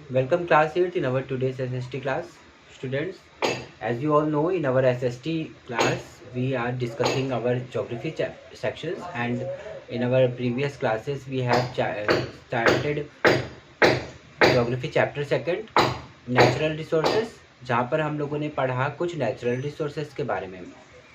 Welcome class 8 in our today's SST class. Students, as you all know, in our SST class, we are discussing our geography sections, and in our previous classes, we have started geography chapter second, natural resources, जहाँ पर हम लोगों ने पढ़ा कुछ natural resources के बारे में।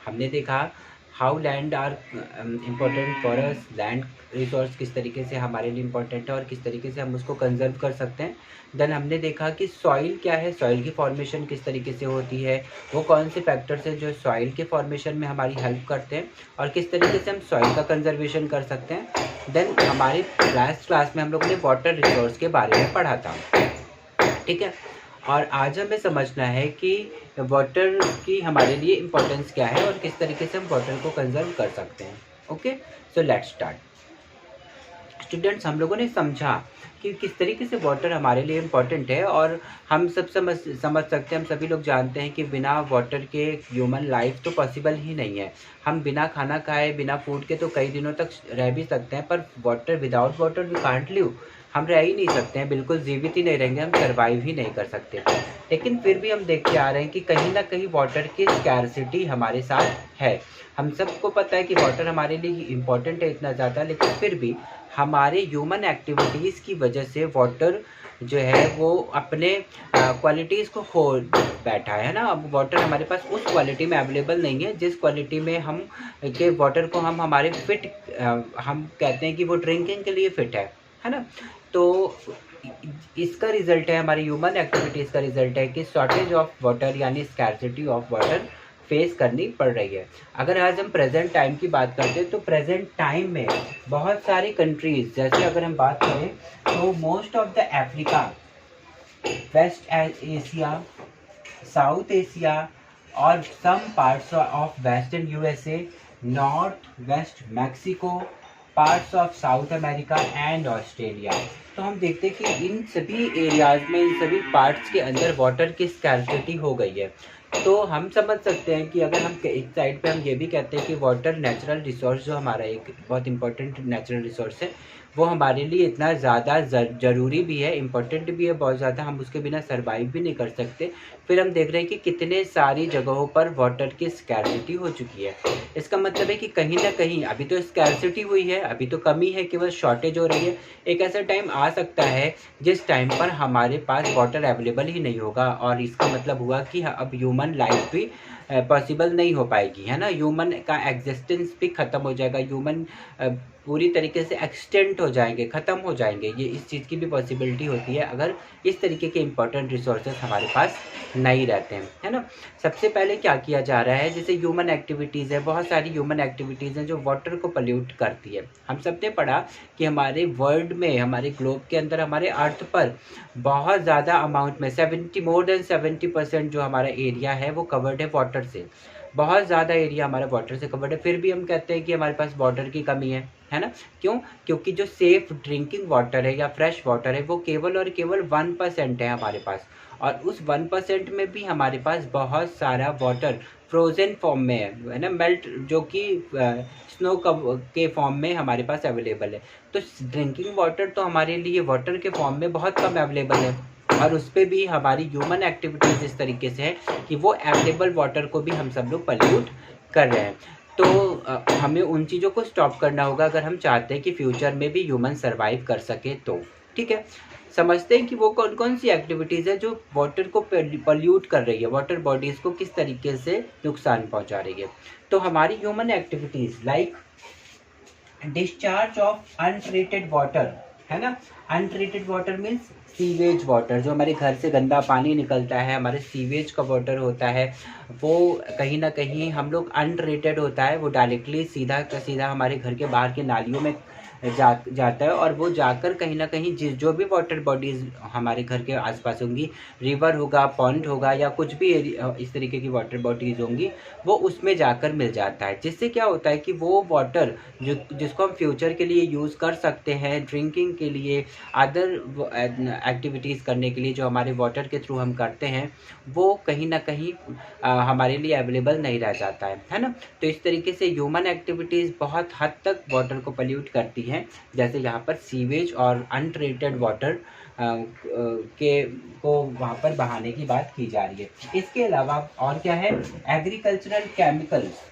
हमने देखा how land are important for us, land resource किस तरीके से हमारे लिए इम्पोर्टेंट है और किस तरीके से हम उसको कंजर्व कर सकते हैं। देन हमने देखा कि सॉइल क्या है, सॉइल की फॉर्मेशन किस तरीके से होती है, वो कौन से फैक्टर्स हैं जो सॉइल के फॉर्मेशन में हमारी हेल्प करते हैं और किस तरीके से हम सॉइल का कंजर्वेशन कर सकते हैं। देन हमारे लास्ट क्लास में हम लोगों ने वाटर रिसोर्स के बारे में पढ़ा था, ठीक है। और आज हमें समझना है कि वाटर की हमारे लिए इम्पोर्टेंस क्या है और किस तरीके से हम वाटर को कंजर्व कर सकते हैं। Okay, so let's start. Students, हम लोगों ने समझा कि किस तरीके से वाटर हमारे लिए इम्पोर्टेंट है और हम सब समझ सकते हैं, हम सभी लोग जानते हैं कि बिना वाटर के ह्यूमन लाइफ तो पॉसिबल ही नहीं है। हम बिना खाना खाए, बिना फूड के तो कई दिनों तक रह भी सकते हैं, पर water, without water we can't live. हम रह ही नहीं सकते हैं, बिल्कुल जीवित ही नहीं रहेंगे, हम सर्वाइव ही नहीं कर सकते। लेकिन फिर भी हम देखते आ रहे हैं कि कहीं ना कहीं वाटर की स्कैरसिटी हमारे साथ है। हम सबको पता है कि वाटर हमारे लिए इम्पोर्टेंट है इतना ज़्यादा, लेकिन फिर भी हमारे ह्यूमन एक्टिविटीज़ की वजह से वाटर जो है वो अपने क्वालिटीज़ को खो बैठा है ना। अब वाटर हमारे पास उस क्वालिटी में अवेलेबल नहीं है जिस क्वालिटी में हम के वाटर को हम हमारे फिट हम कहते हैं कि वो ड्रिंकिंग के लिए फिट है ना। तो इसका रिजल्ट है, हमारी ह्यूमन एक्टिविटीज़ का रिजल्ट है कि शॉर्टेज ऑफ वाटर यानी स्कैरसिटी ऑफ वाटर फेस करनी पड़ रही है। अगर आज हम प्रेजेंट टाइम की बात करते हैं तो प्रेजेंट टाइम में बहुत सारी कंट्रीज़, जैसे अगर हम बात करें तो most of the Africa, West Asia, South Asia और some parts of western USA, north west Mexico, parts of South America and Australia. तो हम देखते हैं कि इन सभी एरियाज़ में, इन सभी पार्ट्स के अंदर वाटर की स्कैरसिटी हो गई है। तो हम समझ सकते हैं कि अगर हम एक साइड पे हम ये भी कहते हैं कि वाटर नेचुरल रिसोर्स जो हमारा एक बहुत इंपॉर्टेंट नेचुरल रिसोर्स है, वो हमारे लिए इतना ज़्यादा ज़रूरी भी है, इम्पोर्टेंट भी है बहुत ज़्यादा, हम उसके बिना सर्वाइव भी नहीं कर सकते। फिर हम देख रहे हैं कि कितने सारी जगहों पर वाटर की स्कैरसिटी हो चुकी है। इसका मतलब है कि कहीं ना कहीं अभी तो स्कैरसिटी हुई है, अभी तो कमी है, केवल शॉर्टेज हो रही है। एक ऐसा टाइम आ सकता है जिस टाइम पर हमारे पास वाटर अवेलेबल ही नहीं होगा, और इसका मतलब हुआ कि अब ह्यूमन लाइफ भी पॉसिबल नहीं हो पाएगी, है ना। ह्यूमन का एग्जिस्टेंस भी ख़त्म हो जाएगा, ह्यूमन पूरी तरीके से एक्सटेंट हो जाएंगे, ख़त्म हो जाएंगे। ये इस चीज़ की भी पॉसिबिलिटी होती है अगर इस तरीके के इंपॉर्टेंट रिसोर्सेज हमारे पास नहीं रहते हैं, है ना। सबसे पहले क्या किया जा रहा है, जैसे ह्यूमन एक्टिविटीज़ है, बहुत सारी ह्यूमन एक्टिविटीज़ हैं जो वाटर को पल्यूट करती है। हम सब ने पढ़ा कि हमारे वर्ल्ड में, हमारे ग्लोब के अंदर, हमारे अर्थ पर बहुत ज़्यादा अमाउंट में मोर देन 70% जो हमारा एरिया है वो कवर्ड है वाटर से। बहुत ज़्यादा एरिया हमारा वाटर से कवर्ड है, फिर भी हम कहते हैं कि हमारे पास वाटर की कमी है ना। क्यों? क्योंकि जो सेफ ड्रिंकिंग वाटर है या फ्रेश वाटर है वो केवल और केवल 1% है हमारे पास, और उस 1% में भी हमारे पास बहुत सारा वाटर फ्रोज़न फॉर्म में है ना, मेल्ट, जो कि स्नो के फॉर्म में हमारे पास अवेलेबल है। तो ड्रिंकिंग वाटर तो हमारे लिए वाटर के फॉर्म में बहुत कम अवेलेबल है, और उस पर भी हमारी ह्यूमन एक्टिविटीज़ इस तरीके से है कि वो अवेलेबल वाटर को भी हम सब लोग पल्यूट कर रहे हैं। तो हमें उन चीज़ों को स्टॉप करना होगा अगर हम चाहते हैं कि फ्यूचर में भी ह्यूमन सर्वाइव कर सके तो, ठीक है। समझते हैं कि वो कौन कौन सी एक्टिविटीज़ है जो वाटर को पल्यूट कर रही है, वाटर बॉडीज़ को किस तरीके से नुकसान पहुंचा रही है। तो हमारी human activities like discharge of untreated water, है ना। Untreated water means sewage water, जो हमारे घर से गंदा पानी निकलता है, हमारे सीवेज का वाटर होता है, वो कहीं ना कहीं हम लोग अनट्रीटेड होता है, वो डायरेक्टली सीधा का सीधा हमारे घर के बाहर के नालियों में जाता है, और वो जाकर कहीं ना कहीं जो भी वाटर बॉडीज़ हमारे घर के आसपास होंगी, रिवर होगा, पॉन्ड होगा, या कुछ भी इस तरीके की वाटर बॉडीज़ होंगी, वो उसमें जाकर मिल जाता है। जिससे क्या होता है कि वो वाटर जिसको हम फ्यूचर के लिए यूज़ कर सकते हैं, ड्रिंकिंग के लिए, अदर एक्टिविटीज़ करने के लिए जो हमारे वाटर के थ्रू हम करते हैं, वो कहीं ना कहीं हमारे लिए अवेलेबल नहीं रह जाता है ना। तो इस तरीके से ह्यूमन एक्टिविटीज़ बहुत हद तक वाटर को पल्यूट करती हैं, जैसे यहाँ पर सीवेज और अनट्रीटेड वाटर के को वहाँ पर बहाने की बात की जा रही है। इसके अलावा और क्या है, एग्रीकल्चरल केमिकल्स।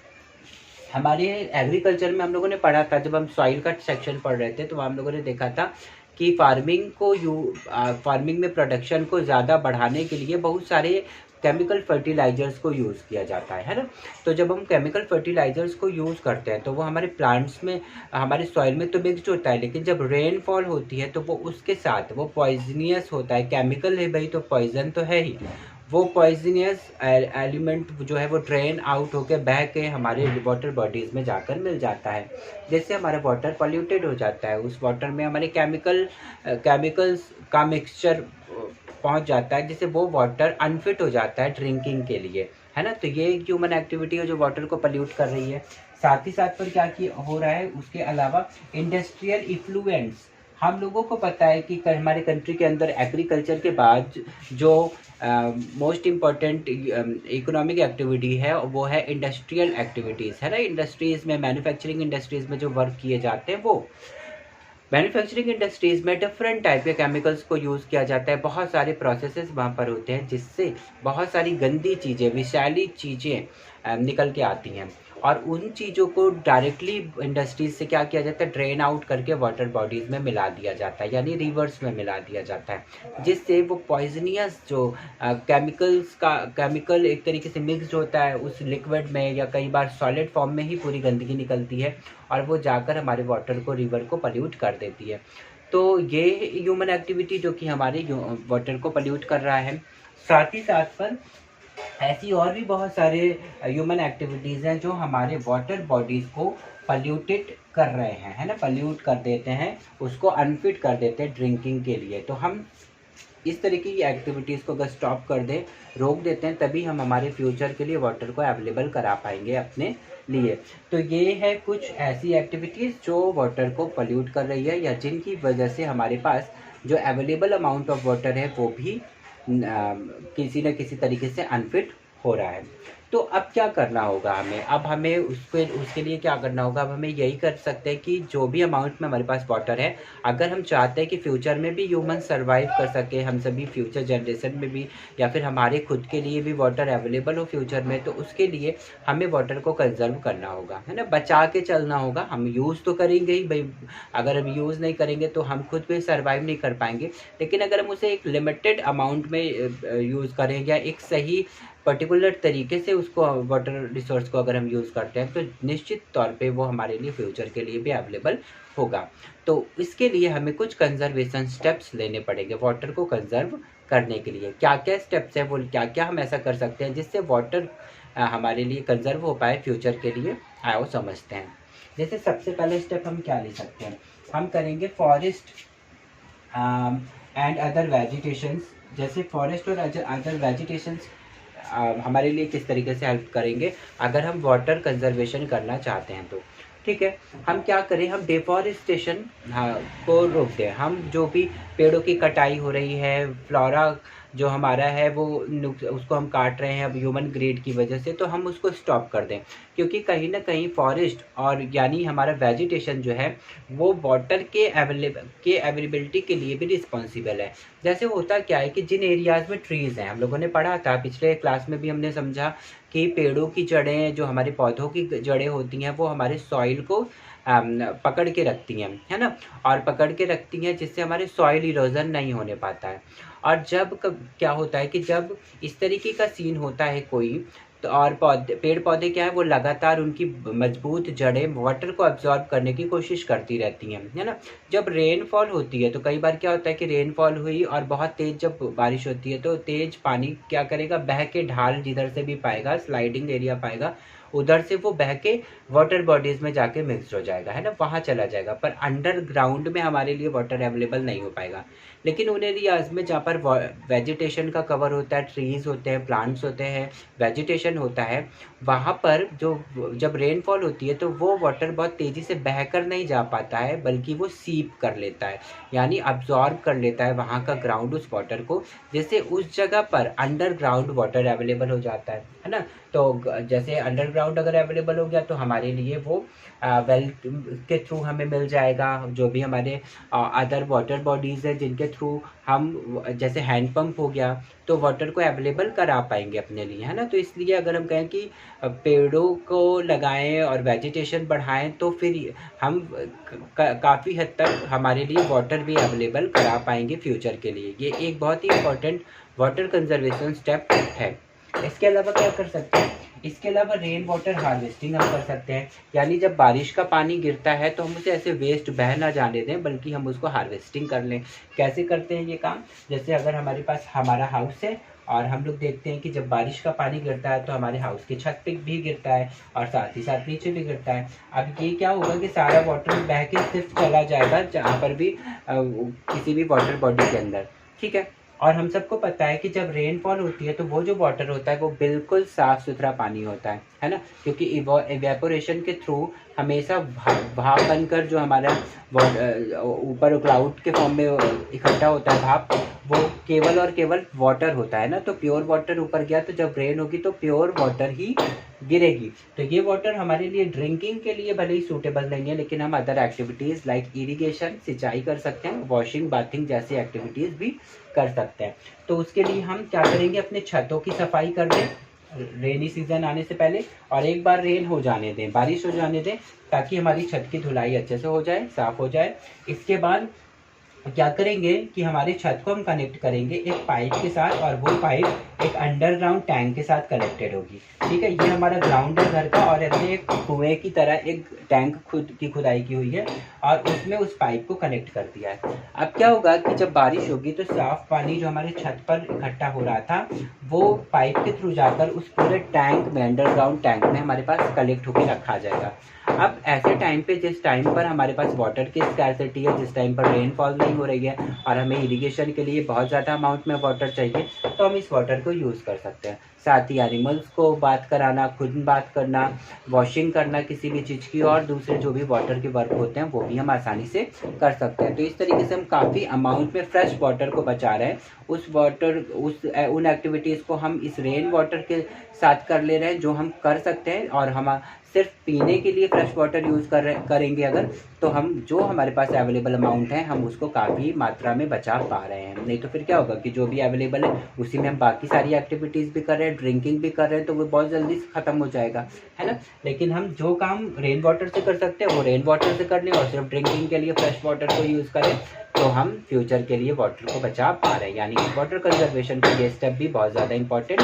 हमारे एग्रीकल्चर में हम लोगों ने पढ़ा था, जब हम सॉइल का सेक्शन पढ़ रहे थे तो हम लोगों ने देखा था कि फार्मिंग में प्रोडक्शन को ज़्यादा बढ़ाने के लिए बहुत सारे केमिकल फर्टिलाइजर्स को यूज़ किया जाता है ना। तो जब हम केमिकल फर्टिलाइजर्स को यूज़ करते हैं तो वो हमारे प्लांट्स में, हमारे सॉइल में तो मिक्सड होता है, लेकिन जब रेनफॉल होती है तो वो उसके साथ वो पॉइजनियस होता है। केमिकल है भाई, तो पॉइजन तो है ही। वो पॉइजनियस एलिमेंट जो है वो ड्रेन आउट होकर बह के हमारे वाटर बॉडीज़ में जाकर मिल जाता है, जिससे हमारा वाटर पॉल्यूटेड हो जाता है। उस वाटर में हमारे केमिकल्स का मिक्सचर पहुंच जाता है, जिससे वो वाटर अनफिट हो जाता है ड्रिंकिंग के लिए, है ना। तो ये एक ह्यूमन एक्टिविटी है जो वाटर को पल्यूट कर रही है। साथ ही साथ पर क्या हो रहा है, उसके अलावा इंडस्ट्रियल इफ्लुएंस। हम लोगों को पता है कि हमारे कंट्री के अंदर एग्रीकल्चर के बाद जो मोस्ट इम्पॉर्टेंट इकोनॉमिक एक्टिविटी है वो है इंडस्ट्रियल एक्टिविटीज़, है ना। इंडस्ट्रीज़ में, मैन्युफैक्चरिंग इंडस्ट्रीज़ में जो वर्क किए जाते हैं, वो मैन्युफैक्चरिंग इंडस्ट्रीज़ में डिफरेंट टाइप के केमिकल्स को यूज़ किया जाता है। बहुत सारे प्रोसेसेस वहाँ पर होते हैं, जिससे बहुत सारी गंदी चीज़ें, विषैली चीज़ें निकल के आती हैं, और उन चीज़ों को डायरेक्टली इंडस्ट्रीज से क्या किया जाता है, ड्रेन आउट करके वाटर बॉडीज़ में मिला दिया जाता है, यानी रिवर्स में मिला दिया जाता है, जिससे वो पॉइजनियस जो केमिकल एक तरीके से मिक्सड होता है उस लिक्विड में, या कई बार सॉलिड फॉर्म में ही पूरी गंदगी निकलती है, और वो जाकर हमारे वाटर को, रिवर को पल्यूट कर देती है। तो ये ह्यूमन एक्टिविटी जो कि हमारे वाटर को पल्यूट कर रहा है। साथ ही साथ पर ऐसी और भी बहुत सारे ह्यूमन एक्टिविटीज़ हैं जो हमारे वाटर बॉडीज़ को पल्यूटेड कर रहे हैं, है ना, पल्यूट कर देते हैं, उसको अनफिट कर देते हैं ड्रिंकिंग के लिए। तो हम इस तरीके की एक्टिविटीज़ को अगर स्टॉप कर दें, रोक देते हैं, तभी हम हमारे फ्यूचर के लिए वाटर को अवेलेबल करा पाएंगे अपने लिए। तो ये है कुछ ऐसी एक्टिविटीज़ जो वाटर को पल्यूट कर रही है, या जिनकी वजह से हमारे पास जो अवेलेबल अमाउंट ऑफ वाटर है वो भी किसी न किसी तरीके से अनफिट हो रहा है। तो अब क्या करना होगा हमें, अब हमें उसके लिए क्या करना होगा, अब हमें यही कर सकते हैं कि जो भी अमाउंट में हमारे पास वाटर है, अगर हम चाहते हैं कि फ्यूचर में भी ह्यूमन सर्वाइव कर सके, हम सभी फ्यूचर जनरेशन में भी, या फिर हमारे खुद के लिए भी वाटर अवेलेबल हो फ्यूचर में, तो उसके लिए हमें वाटर को कंजर्व करना होगा, है ना, बचा के चलना होगा। हम यूज़ तो करेंगे ही भाई, अगर हम यूज़ नहीं करेंगे तो हम खुद भी सर्वाइव नहीं कर पाएंगे, लेकिन अगर हम उसे एक लिमिटेड अमाउंट में यूज़ करें, या एक सही पर्टिकुलर तरीके से उसको, वाटर रिसोर्स को अगर हम यूज़ करते हैं, तो निश्चित तौर पे वो हमारे लिए फ्यूचर के लिए भी अवेलेबल होगा। तो इसके लिए हमें कुछ कंजर्वेशन स्टेप्स लेने पड़ेंगे वाटर को कंजर्व करने के लिए। क्या क्या स्टेप्स हैं, वो क्या क्या हम ऐसा कर सकते हैं जिससे वाटर हमारे लिए कंजर्व हो पाए फ्यूचर के लिए, आओ समझते हैं। जैसे सबसे पहले स्टेप हम क्या ले सकते हैं, हम करेंगे फॉरेस्ट एंड अदर वेजिटेशंस। जैसे फॉरेस्ट और अदर वेजिटेशंस हमारे लिए किस तरीके से हेल्प करेंगे अगर हम वाटर कंजर्वेशन करना चाहते हैं तो। ठीक है, हम क्या करें, हम डिफॉरेस्टेशन को रोक दें। हम जो भी पेड़ों की कटाई हो रही है, फ्लोरा जो हमारा है वो उसको हम काट रहे हैं अब ह्यूमन ग्रेड की वजह से, तो हम उसको स्टॉप कर दें, क्योंकि कहीं ना कहीं फॉरेस्ट और यानी हमारा वेजिटेशन जो है वो वाटर के अवेलेबिलिटी के लिए भी रिस्पॉन्सिबल है। जैसे होता क्या है कि जिन एरियाज़ में ट्रीज़ हैं, हम लोगों ने पढ़ा था पिछले क्लास में भी, हमने समझा कि पेड़ों की जड़ें, जो हमारे पौधों की जड़ें होती हैं, वो हमारे सॉइल को पकड़ के रखती हैं, है ना, और पकड़ के रखती हैं जिससे हमारे सॉइल इरोजन नहीं होने पाता है। और जब क्या होता है कि जब इस तरीके का सीन होता है कोई, तो और पेड़ पौधे क्या है, वो लगातार उनकी मजबूत जड़ें वाटर को अब्जॉर्ब करने की कोशिश करती रहती हैं, है ना। जब रेनफॉल होती है तो कई बार क्या होता है कि रेनफॉल हुई और बहुत तेज़ जब बारिश होती है तो तेज़ पानी क्या करेगा, बह के ढाल जिधर से भी पाएगा, स्लाइडिंग एरिया पाएगा, उधर से वो बह के वाटर बॉडीज़ में जाके मिक्स हो जाएगा, है ना, वहाँ चला जाएगा। पर अंडरग्राउंड में हमारे लिए वाटर अवेलेबल नहीं हो पाएगा। लेकिन उन एरियाज़ में जहाँ पर वेजिटेशन का कवर होता है, ट्रीज़ होते हैं, प्लांट्स होते हैं, वेजिटेशन होता है, वहाँ पर जब रेनफॉल होती है तो वो वाटर बहुत तेज़ी से बहकर नहीं जा पाता है, बल्कि वो सीप कर लेता है, यानी अब्जॉर्ब कर लेता है वहाँ का ग्राउंड उस वाटर को, जिससे उस जगह पर अंडरग्राउंड वाटर अवेलेबल हो जाता है ना। तो जैसे अंडरग्राउंड अगर अवेलेबल हो गया तो हमारे लिए वो वेल के थ्रू हमें मिल जाएगा, जो भी हमारे अदर वाटर बॉडीज़ हैं जिनके थ्रू हम जैसे हैंडपम्प हो गया तो वाटर को अवेलेबल करा पाएंगे अपने लिए, है ना। तो इसलिए अगर हम कहें कि पेड़ों को लगाएं और वेजिटेशन बढ़ाएं तो फिर हम काफ़ी हद तक हमारे लिए वाटर भी अवेलेबल करा पाएंगे फ्यूचर के लिए। ये एक बहुत ही इम्पोर्टेंट वाटर कंजर्वेशन स्टेप है। इसके अलावा क्या कर सकते हैं, इसके अलावा रेन वाटर हार्वेस्टिंग हम कर सकते हैं, यानी जब बारिश का पानी गिरता है तो हम उसे ऐसे वेस्ट बह ना जाने दें बल्कि हम उसको हार्वेस्टिंग कर लें। कैसे करते हैं ये काम, जैसे अगर हमारे पास हमारा हाउस है और हम लोग देखते हैं कि जब बारिश का पानी गिरता है तो हमारे हाउस की छत पे भी गिरता है और साथ ही साथ नीचे भी गिरता है। अब ये क्या होगा कि सारा वाटर बह के सिर्फ चला जाएगा जहाँ पर भी किसी भी वाटर बॉडी के अंदर, ठीक है। और हम सबको पता है कि जब रेनफॉल होती है तो वो जो वाटर होता है वो बिल्कुल साफ सुथरा पानी होता है ना, क्योंकि इवेपोरेशन के थ्रू हमेशा भाप बनकर जो हमारा ऊपर क्लाउड के फॉर्म में इकट्ठा होता है भाप, वो केवल और केवल वाटर होता है ना। तो प्योर वाटर ऊपर गया तो जब रेन होगी तो प्योर वाटर ही गिरेगी। तो ये वाटर हमारे लिए ड्रिंकिंग के लिए भले ही सूटेबल नहीं है, लेकिन हम अदर एक्टिविटीज़ लाइक इरिगेशन, सिंचाई कर सकते हैं, वॉशिंग बाथिंग जैसी एक्टिविटीज़ भी कर सकते हैं। तो उसके लिए हम क्या करेंगे, अपने छतों की सफाई कर दें रेनी सीजन आने से पहले, और एक बार रेन हो जाने दें, बारिश हो जाने दें, ताकि हमारी छत की धुलाई अच्छे से हो जाए, साफ हो जाए। इसके बाद क्या करेंगे कि हमारी छत को हम कनेक्ट करेंगे एक पाइप के साथ, और वो पाइप एक अंडरग्राउंड टैंक के साथ कनेक्टेड होगी, ठीक है। ये हमारा ग्राउंड है घर का, और हमने एक कुएं की तरह एक टैंक खुदाई की हुई है और उसमें उस पाइप को कनेक्ट कर दिया है। अब क्या होगा कि जब बारिश होगी तो साफ पानी जो हमारे छत पर इकट्ठा हो रहा था वो पाइप के थ्रू जाकर उस पूरे टैंक में, अंडरग्राउंड टैंक में हमारे पास कलेक्ट होकर रखा जाएगा। अब ऐसे टाइम पे, जिस टाइम पर हमारे पास वाटर की स्कैर्सिटी है, जिस टाइम पर रेनफॉल नहीं हो रही है और हमें इरिगेशन के लिए बहुत ज़्यादा अमाउंट में वाटर चाहिए, तो हम इस वाटर को यूज़ कर सकते हैं। साथ ही एनिमल्स को बात कराना, खुद बात करना, वॉशिंग करना किसी भी चीज़ की, और दूसरे जो भी वाटर के वर्क होते हैं वो भी हम आसानी से कर सकते हैं। तो इस तरीके से हम काफ़ी अमाउंट में फ्रेश वाटर को बचा रहे हैं। उन एक्टिविटीज़ को हम इस रेन वाटर के साथ कर ले रहे हैं जो हम कर सकते हैं, और हम सिर्फ पीने के लिए फ्रेश वाटर यूज़ करेंगे अगर, तो हम जो हमारे पास अवेलेबल अमाउंट है हम उसको काफ़ी मात्रा में बचा पा रहे हैं। नहीं तो फिर क्या होगा कि जो भी अवेलेबल है उसी में हम बाकी सारी एक्टिविटीज़ भी कर रहे हैं, ड्रिंकिंग भी कर रहे हैं, तो वो बहुत जल्दी से ख़त्म हो जाएगा, है ना। लेकिन हम जो काम रेन वाटर से कर सकते हैं वो रेन वाटर से कर लें, और सिर्फ ड्रिंकिंग के लिए फ्रेश वाटर को यूज़ करें, तो हम फ्यूचर के लिए वाटर को बचा पा रहे हैं। यानी कि वाटर कंजर्वेशन का ये स्टेप भी बहुत ज़्यादा इंपॉर्टेंट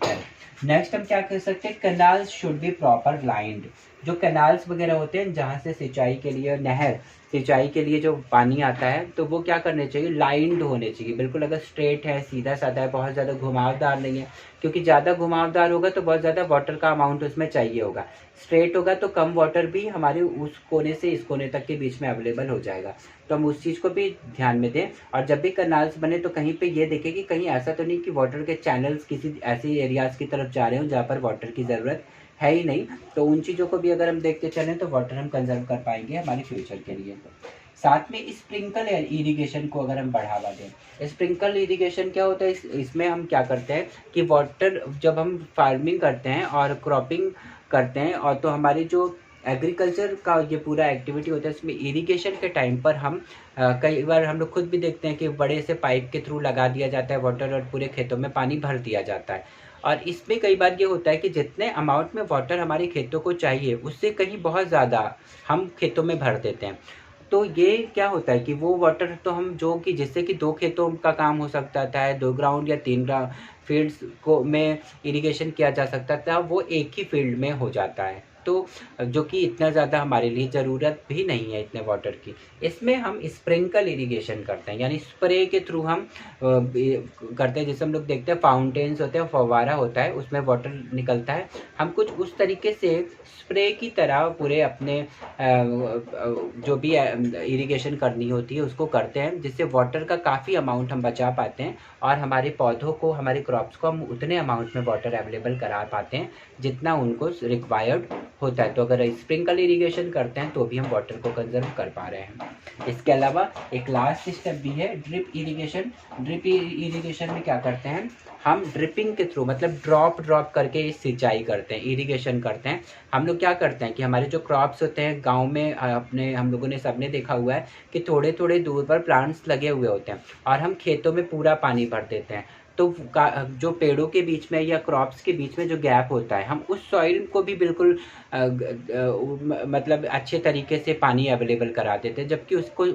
है। नेक्स्ट हम क्या कर सकते हैं, canals should be proper lined. जो कैनाल्स वगैरह होते हैं जहाँ से सिंचाई के लिए, नहर सिंचाई के लिए जो पानी आता है, तो वो क्या करने चाहिए, लाइंड होने चाहिए बिल्कुल। अगर स्ट्रेट है, सीधा साधा है, बहुत ज़्यादा घुमावदार नहीं है, क्योंकि ज़्यादा घुमावदार होगा तो बहुत ज़्यादा वाटर का अमाउंट उसमें चाहिए होगा। स्ट्रेट होगा तो कम वाटर भी हमारे उस कोने से इस कोने तक के बीच में अवेलेबल हो जाएगा। तो हम उस चीज़ को भी ध्यान में दें, और जब भी कैनाल्स बने तो कहीं पे ये देखें कि कहीं ऐसा तो नहीं कि वाटर के चैनल्स किसी ऐसे एरियाज़ की तरफ जा रहे हो जहाँ पर वाटर की ज़रूरत है ही नहीं। तो उन चीज़ों को भी अगर हम देखते चलें तो वाटर हम कंजर्व कर पाएंगे हमारे फ्यूचर के लिए। साथ में स्प्रिंकल इरिगेशन को अगर हम बढ़ावा दें, स्प्रिंकल इरिगेशन क्या होता है, इसमें हम क्या करते हैं कि वाटर जब हम फार्मिंग करते हैं और क्रॉपिंग करते हैं, और तो हमारी जो एग्रीकल्चर का ये पूरा एक्टिविटी होता है, इसमें इरिगेशन के टाइम पर हम कई बार हम लोग खुद भी देखते हैं कि बड़े से पाइप के थ्रू लगा दिया जाता है वाटर, और पूरे खेतों में पानी भर दिया जाता है। और इसमें कई बार ये होता है कि जितने अमाउंट में वाटर हमारे खेतों को चाहिए उससे कहीं बहुत ज़्यादा हम खेतों में भर देते हैं। तो ये क्या होता है कि वो वाटर तो हम जो कि जिससे कि 2 खेतों का काम हो सकता था, 2 ग्राउंड या 3 फील्ड्स को में इरिगेशन किया जा सकता था, वो एक ही फील्ड में हो जाता है। तो जो कि इतना ज़्यादा हमारे लिए ज़रूरत भी नहीं है इतने वाटर की। इसमें हम स्प्रिंकल इरिगेशन करते हैं, यानी स्प्रे के थ्रू हम करते हैं। जैसे हम लोग देखते हैं फाउंटेन्स होते हैं, फव्वारा होता है, उसमें वाटर निकलता है, हम कुछ उस तरीके से स्प्रे की तरह पूरे अपने जो भी इरिगेशन करनी होती है उसको करते हैं, जिससे वाटर का काफ़ी अमाउंट हम बचा पाते हैं, और हमारे पौधों को, हमारे क्रॉप्स को हम उतने अमाउंट में वाटर अवेलेबल करा पाते हैं जितना उनको रिक्वायर्ड होता है। तो अगर स्प्रिंकल इरिगेशन करते हैं तो भी हम वाटर को कंजर्व कर पा रहे हैं। इसके अलावा एक लास्ट स्टेप भी है ड्रिप इरिगेशन। ड्रिप इरिगेशन में क्या करते हैं, हम ड्रिपिंग के थ्रू मतलब ड्रॉप करके सिंचाई करते हैं, इरिगेशन करते हैं। हम लोग क्या करते हैं कि हमारे जो क्रॉप्स होते हैं गांव में, अपने हम लोगों ने सबने देखा हुआ है कि थोड़े थोड़े दूर पर प्लांट्स लगे हुए होते हैं और हम खेतों में पूरा पानी भर देते हैं। तो जो पेड़ों के बीच में या क्रॉप्स के बीच में जो गैप होता है, हम उस सॉइल को भी बिल्कुल मतलब अच्छे तरीके से पानी अवेलेबल करा देते हैं, जबकि उसको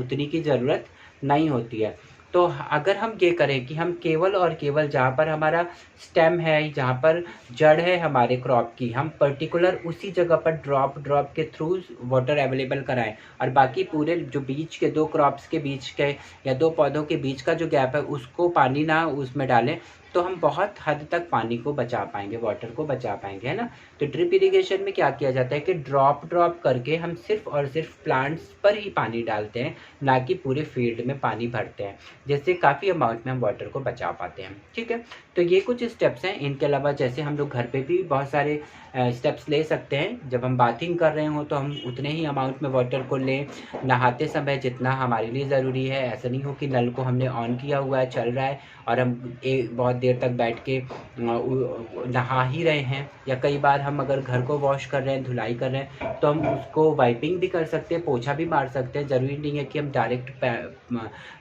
उतनी की ज़रूरत नहीं होती है। तो अगर हम ये करें कि हम केवल और केवल जहाँ पर हमारा स्टेम है, जहाँ पर जड़ है हमारे क्रॉप की, हम पर्टिकुलर उसी जगह पर ड्रॉप के थ्रू वाटर अवेलेबल कराएं और बाकी पूरे जो बीच के दो क्रॉप्स के बीच के या दो पौधों के बीच का जो गैप है उसको पानी ना उसमें डालें, तो हम बहुत हद तक पानी को बचा पाएंगे, वाटर को बचा पाएंगे, है ना। तो ड्रिप इरिगेशन में क्या किया जाता है कि ड्रॉप करके हम सिर्फ और सिर्फ प्लांट्स पर ही पानी डालते हैं, ना कि पूरे फील्ड में पानी भरते हैं, जिससे काफ़ी अमाउंट में हम वाटर को बचा पाते हैं। ठीक है, तो ये कुछ स्टेप्स हैं। इनके अलावा जैसे हम लोग घर पे भी बहुत सारे स्टेप्स ले सकते हैं। जब हम बाथिंग कर रहे हो तो हम उतने ही अमाउंट में वाटर को लें, नहाते समय जितना हमारे लिए ज़रूरी है। ऐसा नहीं हो कि नल को हमने ऑन किया हुआ है, चल रहा है और हम बहुत देर तक बैठ के नहा ही रहे हैं। या कई बार हम अगर घर को वॉश कर रहे हैं, धुलाई कर रहे हैं, तो हम उसको वाइपिंग भी कर सकते हैं, पोछा भी मार सकते हैं। ज़रूरी नहीं है कि हम डायरेक्ट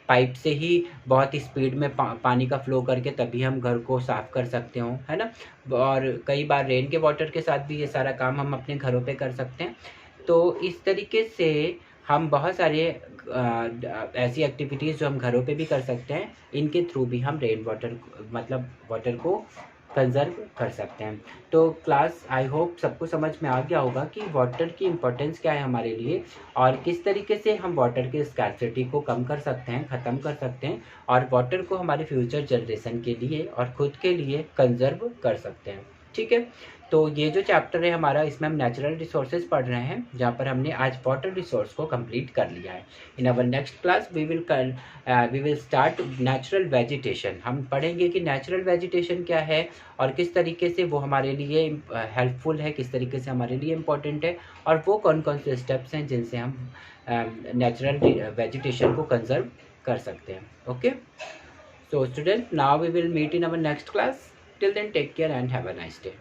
पाइप से ही बहुत स्पीड में पानी का फ्लो करके तभी हम घर को साफ़ कर सकते हो, है ना। और कई बार रेन के वाटर के साथ भी ये सारा काम हम अपने घरों पे कर सकते हैं। तो इस तरीके से हम बहुत सारे ऐसी एक्टिविटीज़ जो हम घरों पे भी कर सकते हैं, इनके थ्रू भी हम रेन वाटर मतलब वाटर को कंजर्व कर सकते हैं। तो क्लास आई होप सबको समझ में आ गया होगा कि वाटर की इम्पोर्टेंस क्या है हमारे लिए और किस तरीके से हम वाटर की स्कैर्सिटी को कम कर सकते हैं, ख़त्म कर सकते हैं और वाटर को हमारे फ्यूचर जनरेशन के लिए और ख़ुद के लिए कंजर्व कर सकते हैं। ठीक है, तो ये जो चैप्टर है हमारा, इसमें हम नेचुरल रिसोर्सेज पढ़ रहे हैं, जहाँ पर हमने आज वाटर रिसोर्स को कंप्लीट कर लिया है। In our next class we will start natural vegetation. हम पढ़ेंगे कि नेचुरल वेजिटेशन क्या है और किस तरीके से वो हमारे लिए हेल्पफुल है, किस तरीके से हमारे लिए इम्पोर्टेंट है और वो कौन कौन से स्टेप्स हैं जिनसे हम नेचुरल वेजिटेशन को कंजर्व कर सकते हैं। Okay, so students, now we will meet in our next class. Till then, take care and have a nice day.